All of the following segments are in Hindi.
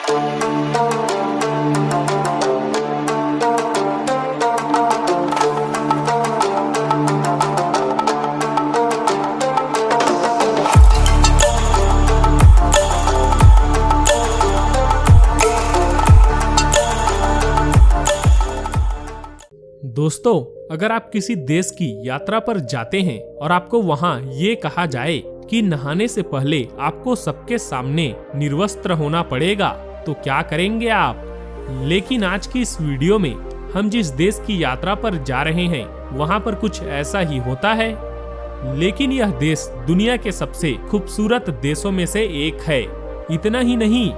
दोस्तों, अगर आप किसी देश की यात्रा पर जाते हैं और आपको वहाँ ये कहा जाए कि नहाने से पहले आपको सबके सामने निर्वस्त्र होना पड़ेगा, तो क्या करेंगे आप? लेकिन आज की इस वीडियो में हम जिस देश की यात्रा पर जा रहे हैं वहाँ पर कुछ ऐसा ही होता है। लेकिन यह देश दुनिया के सबसे खूबसूरत देशों में से एक है। इतना ही नहीं,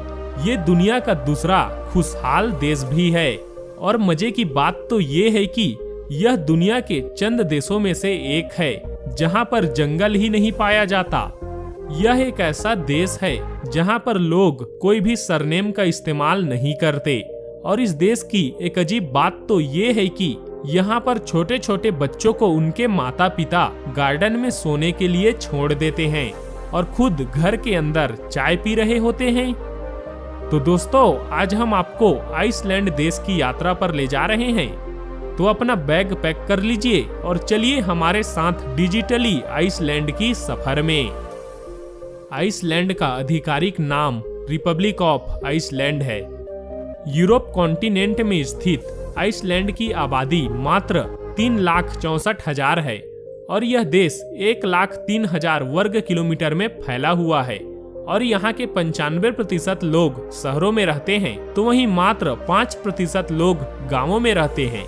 ये दुनिया का दूसरा खुशहाल देश भी है। और मजे की बात तो ये है कि यह दुनिया के चंद देशों में से एक है जहां पर जंगल ही नहीं पाया जाता। यह एक ऐसा देश है जहां पर लोग कोई भी सरनेम का इस्तेमाल नहीं करते। और इस देश की एक अजीब बात तो ये है कि यहाँ पर छोटे छोटे बच्चों को उनके माता पिता गार्डन में सोने के लिए छोड़ देते हैं और खुद घर के अंदर चाय पी रहे होते हैं। तो दोस्तों, आज हम आपको आइसलैंड देश की यात्रा पर ले जा रहे हैं। तो अपना बैग पैक कर लीजिए और चलिए हमारे साथ डिजिटली आइसलैंड की सफर में। आइसलैंड का आधिकारिक नाम रिपब्लिक ऑफ आइसलैंड है। यूरोप कॉन्टिनेंट में स्थित आइसलैंड की आबादी मात्र 3,64,000 है और यह देश 1,03,000 वर्ग किलोमीटर में फैला हुआ है। और यहाँ के 95% लोग शहरों में रहते हैं, तो वहीं मात्र 5% लोग गांवों में रहते हैं।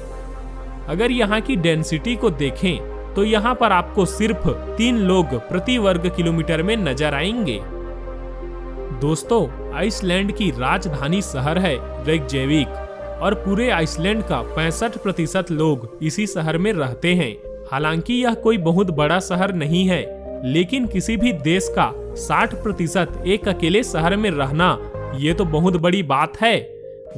अगर यहाँ की डेंसिटी को देखें तो यहाँ पर आपको सिर्फ 3 लोग प्रति वर्ग किलोमीटर में नजर आएंगे। दोस्तों, आइसलैंड की राजधानी शहर है रेykjavik और पूरे आइसलैंड का 65% लोग इसी शहर में रहते हैं। हालांकि यह कोई बहुत बड़ा शहर नहीं है, लेकिन किसी भी देश का 60% एक अकेले शहर में रहना ये तो बहुत बड़ी बात है।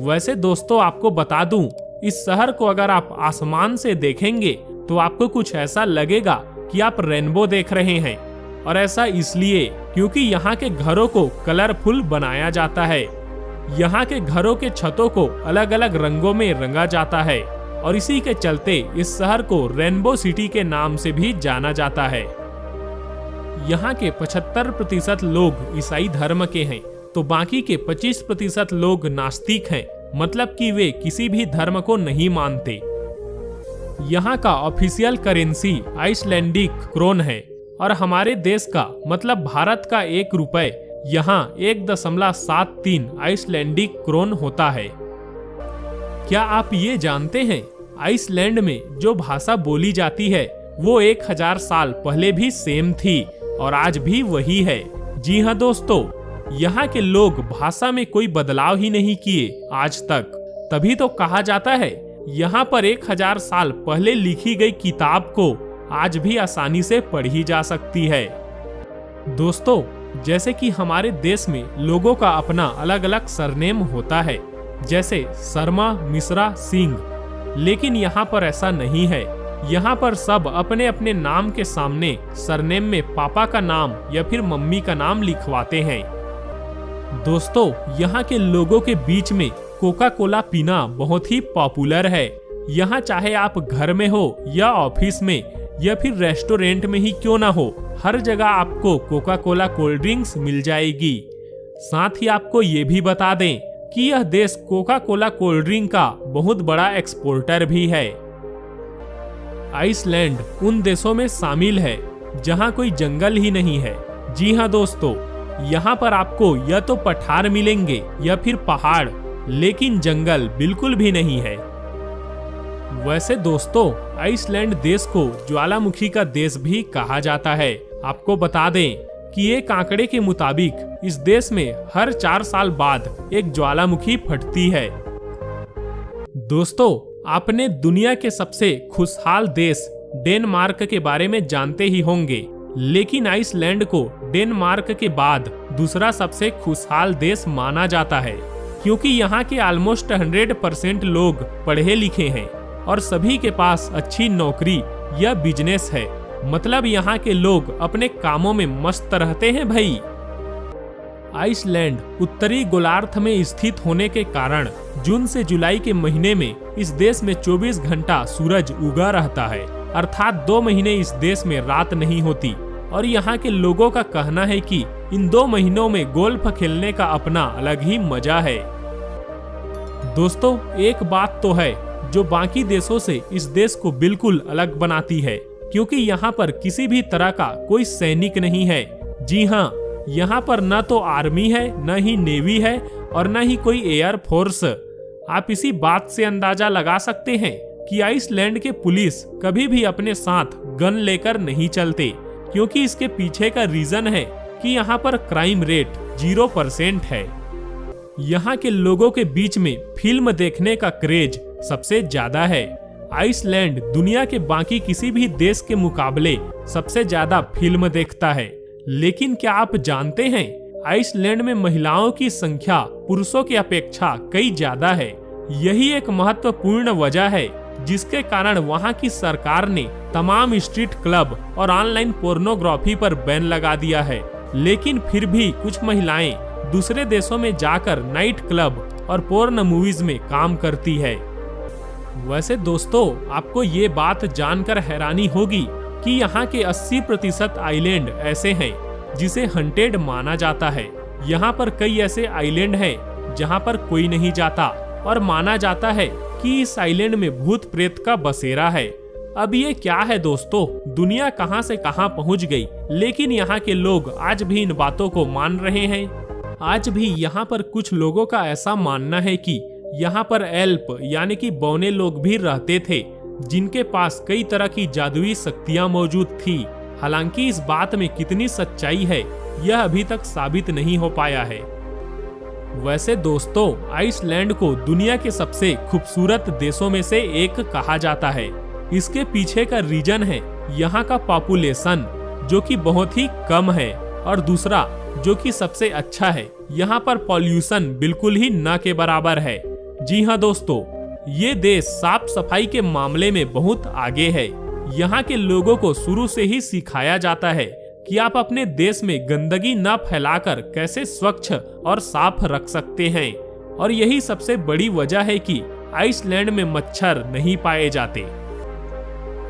वैसे दोस्तों, आपको बता दूं, इस शहर को अगर आप आसमान से देखेंगे तो आपको कुछ ऐसा लगेगा कि आप रेनबो देख रहे हैं। और ऐसा इसलिए क्योंकि यहाँ के घरों को कलरफुल बनाया जाता है। यहाँ के घरों के छतों को अलग अलग रंगों में रंगा जाता है और इसी के चलते इस शहर को रेनबो सिटी के नाम से भी जाना जाता है। यहाँ के 75% लोग ईसाई धर्म के हैं, तो बाकी के 25% लोग नास्तिक हैं, मतलब कि वे किसी भी धर्म को नहीं मानते। यहाँ का ऑफिशियल करेंसी आइसलैंडिक क्रोन है और हमारे देश का मतलब भारत का 1 रुपए यहाँ 1.73 आइसलैंडिक क्रोन होता है। क्या आप ये जानते हैं, आइसलैंड में जो भाषा बोली जाती है वो 1000 साल पहले भी सेम थी और आज भी वही है। जी हाँ दोस्तों, यहाँ के लोग भाषा में कोई बदलाव ही नहीं किए आज तक। तभी तो कहा जाता है यहाँ पर 1000 साल पहले लिखी गई किताब को आज भी आसानी से पढ़ी जा सकती है। दोस्तों, जैसे कि हमारे देश में लोगों का अपना अलग अलग सरनेम होता है, जैसे शर्मा, मिश्रा, सिंह, लेकिन यहाँ पर ऐसा नहीं है। यहाँ पर सब अपने अपने नाम के सामने सरनेम में पापा का नाम या फिर मम्मी का नाम लिखवाते हैं। दोस्तों, यहाँ के लोगों के बीच में कोका कोला पीना बहुत ही पॉपुलर है। यहाँ चाहे आप घर में हो या ऑफिस में या फिर रेस्टोरेंट में ही क्यों ना हो, हर जगह आपको कोका कोला कोल्ड ड्रिंक्स मिल जाएगी। साथ ही आपको ये भी बता दें कि यह देश कोका कोला कोल्ड ड्रिंक का बहुत बड़ा एक्सपोर्टर भी है। आइसलैंड उन देशों में शामिल है जहां कोई जंगल ही नहीं है। जी हाँ दोस्तों, यहाँ पर आपको या तो पठार मिलेंगे या फिर पहाड़, लेकिन जंगल बिल्कुल भी नहीं है। वैसे दोस्तों, आइसलैंड देश को ज्वालामुखी का देश भी कहा जाता है। आपको बता दें कि एक आंकड़े के मुताबिक इस देश में हर 4 साल बाद एक ज्वालामुखी फटती है। दोस्तों, आपने दुनिया के सबसे खुशहाल देश डेनमार्क के बारे में जानते ही होंगे, लेकिन आइसलैंड को डेनमार्क के बाद दूसरा सबसे खुशहाल देश माना जाता है, क्योंकि यहाँ के ऑलमोस्ट 100% लोग पढ़े लिखे हैं और सभी के पास अच्छी नौकरी या बिजनेस है। मतलब यहाँ के लोग अपने कामों में मस्त रहते हैं भाई। आइसलैंड उत्तरी गोलार्ध में स्थित होने के कारण जून से जुलाई के महीने में इस देश में 24 घंटा सूरज उगा रहता है, अर्थात 2 महीने इस देश में रात नहीं होती। और यहाँ के लोगों का कहना है कि इन 2 महीनों में गोल्फ खेलने का अपना अलग ही मजा है। दोस्तों, एक बात तो है जो बाकी देशों से इस देश को बिल्कुल अलग बनाती है, क्योंकि यहाँ पर किसी भी तरह का कोई सैनिक नहीं है। जी हाँ, यहाँ पर न तो आर्मी है, न ही नेवी है और न ही कोई एयर फोर्स। आप इसी बात से अंदाजा लगा सकते हैं कि आइसलैंड के पुलिस कभी भी अपने साथ गन लेकर नहीं चलते, क्योंकि इसके पीछे का रीजन है कि यहाँ पर क्राइम रेट 0% है। यहाँ के लोगों के बीच में फिल्म देखने का क्रेज सबसे ज्यादा है। आइसलैंड दुनिया के बाकी किसी भी देश के मुकाबले सबसे ज्यादा फिल्म देखता है। लेकिन क्या आप जानते हैं, आइसलैंड में महिलाओं की संख्या पुरुषों की अपेक्षा कई ज्यादा है। यही एक महत्वपूर्ण वजह है जिसके कारण वहाँ की सरकार ने तमाम स्ट्रीट क्लब और ऑनलाइन पोर्नोग्राफी पर बैन लगा दिया है। लेकिन फिर भी कुछ महिलाएं दूसरे देशों में जाकर नाइट क्लब और पोर्न मूवीज में काम करती है। वैसे दोस्तों, आपको ये बात जानकर हैरानी होगी कि यहाँ के 80% आइलैंड ऐसे हैं जिसे हंटेड माना जाता है। यहाँ पर कई ऐसे आइलैंड हैं जहाँ पर कोई नहीं जाता और माना जाता है कि इस आइलैंड में भूत प्रेत का बसेरा है। अब ये क्या है दोस्तों, दुनिया कहां से कहां पहुंच गई, लेकिन यहाँ के लोग आज भी इन बातों को मान रहे हैं। आज भी यहाँ पर कुछ लोगों का ऐसा मानना है कि यहाँ पर एल्प यानी कि बौने लोग भी रहते थे, जिनके पास कई तरह की जादुई शक्तियां मौजूद थी। हालांकि इस बात में कितनी सच्चाई है यह अभी तक साबित नहीं हो पाया है। वैसे दोस्तों, आइसलैंड को दुनिया के सबसे खूबसूरत देशों में से एक कहा जाता है। इसके पीछे का रीजन है यहाँ का पॉपुलेशन, जो कि बहुत ही कम है, और दूसरा जो कि सबसे अच्छा है, यहाँ पर पॉल्यूशन बिल्कुल ही न के बराबर है। जी हाँ दोस्तों, ये देश साफ सफाई के मामले में बहुत आगे है। यहाँ के लोगों को शुरू से ही सिखाया जाता है कि आप अपने देश में गंदगी न फैलाकर कैसे स्वच्छ और साफ रख सकते हैं। और यही सबसे बड़ी वजह है कि आइसलैंड में मच्छर नहीं पाए जाते।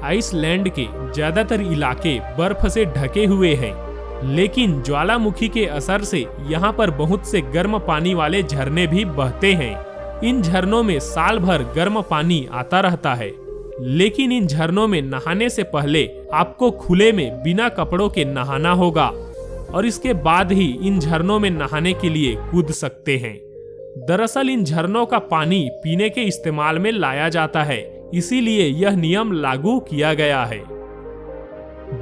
आइसलैंड के ज्यादातर इलाके बर्फ से ढके हुए हैं, लेकिन ज्वालामुखी के असर से यहाँ पर बहुत से गर्म पानी वाले झरने भी बहते हैं। इन झरनों में साल भर गर्म पानी आता रहता है, लेकिन इन झरनों में नहाने से पहले आपको खुले में बिना कपड़ों के नहाना होगा और इसके बाद ही इन झरनों में नहाने के लिए कूद सकते हैं। दरअसल इन झरनों का पानी पीने के इस्तेमाल में लाया जाता है, इसीलिए यह नियम लागू किया गया है।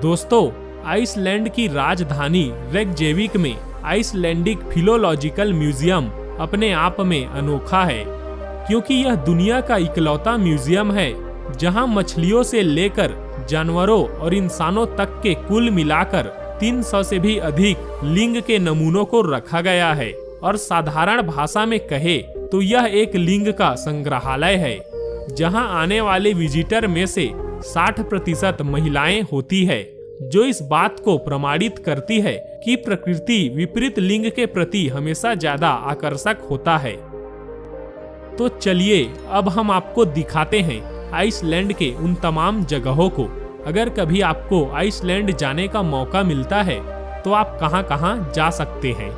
दोस्तों, आइसलैंड की राजधानी रेकजेविक में आइसलैंडिक फिलोलॉजिकल म्यूजियम अपने आप में अनोखा है, क्योंकि यह दुनिया का इकलौता म्यूजियम है जहां मछलियों से लेकर जानवरों और इंसानों तक के कुल मिलाकर 300 से भी अधिक लिंग के नमूनों को रखा गया है। और साधारण भाषा में कहे तो यह एक लिंग का संग्रहालय है, जहां आने वाले विजिटर में से 60% महिलाएं होती है, जो इस बात को प्रमाणित करती है कि प्रकृति विपरीत लिंग के प्रति हमेशा ज्यादा आकर्षक होता है। तो चलिए अब हम आपको दिखाते हैं आइसलैंड के उन तमाम जगहों को। अगर कभी आपको आइसलैंड जाने का मौका मिलता है तो आप कहां कहां जा सकते हैं।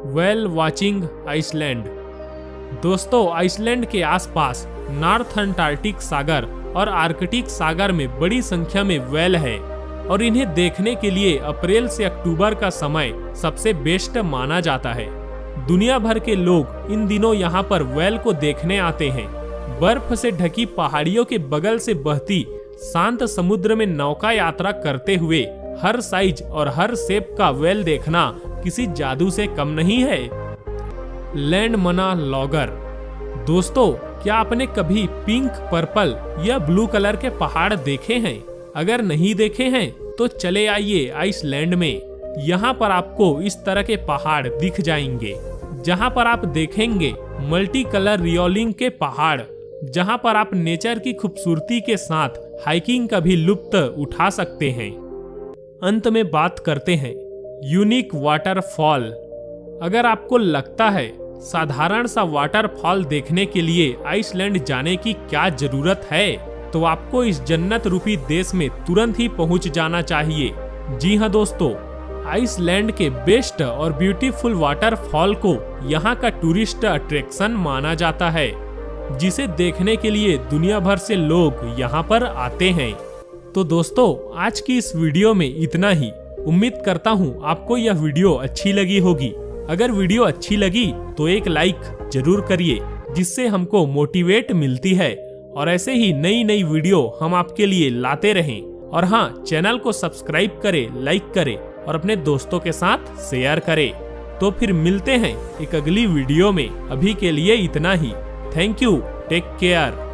Whale watching Iceland. दोस्तों, आइसलैंड के आसपास नॉर्थ अंटार्कटिक सागर और आर्कटिक सागर में बड़ी संख्या में व्हेल है और इन्हें देखने के लिए अप्रैल से अक्टूबर का समय सबसे बेस्ट माना जाता है। दुनिया भर के लोग इन दिनों यहाँ पर व्हेल को देखने आते हैं। बर्फ से ढकी पहाड़ियों के बगल से बहती शांत समुद्र में नौका यात्रा करते हुए हर साइज और हर शेप का व्हेल देखना किसी जादू से कम नहीं है। लैंडमना लॉगर। दोस्तों, क्या आपने कभी पिंक, पर्पल या ब्लू कलर के पहाड़ देखे हैं? अगर नहीं देखे हैं तो चले आइए आइसलैंड में। यहाँ पर आपको इस तरह के पहाड़ दिख जाएंगे, जहाँ पर आप देखेंगे मल्टी कलर रियोलिंग के पहाड़, जहाँ पर आप नेचर की खूबसूरती के साथ हाइकिंग का भी लुत्फ उठा सकते हैं। अंत में बात करते हैं यूनिक वाटरफॉल। अगर आपको लगता है साधारण सा वाटरफॉल देखने के लिए आइसलैंड जाने की क्या जरूरत है, तो आपको इस जन्नत रूपी देश में तुरंत ही पहुंच जाना चाहिए। जी हाँ दोस्तों, आइसलैंड के बेस्ट और ब्यूटीफुल वाटरफॉल को यहाँ का टूरिस्ट अट्रैक्शन माना जाता है, जिसे देखने के लिए दुनिया भर से लोग यहाँ पर आते हैं। तो दोस्तों, आज की इस वीडियो में इतना ही। उम्मीद करता हूँ आपको यह वीडियो अच्छी लगी होगी। अगर वीडियो अच्छी लगी तो एक लाइक जरूर करिए, जिससे हमको मोटिवेट मिलती है और ऐसे ही नई नई वीडियो हम आपके लिए लाते रहें। और हाँ, चैनल को सब्सक्राइब करें, लाइक करें और अपने दोस्तों के साथ शेयर करें। तो फिर मिलते हैं एक अगली वीडियो में। अभी के लिए इतना ही। Thank you, take care.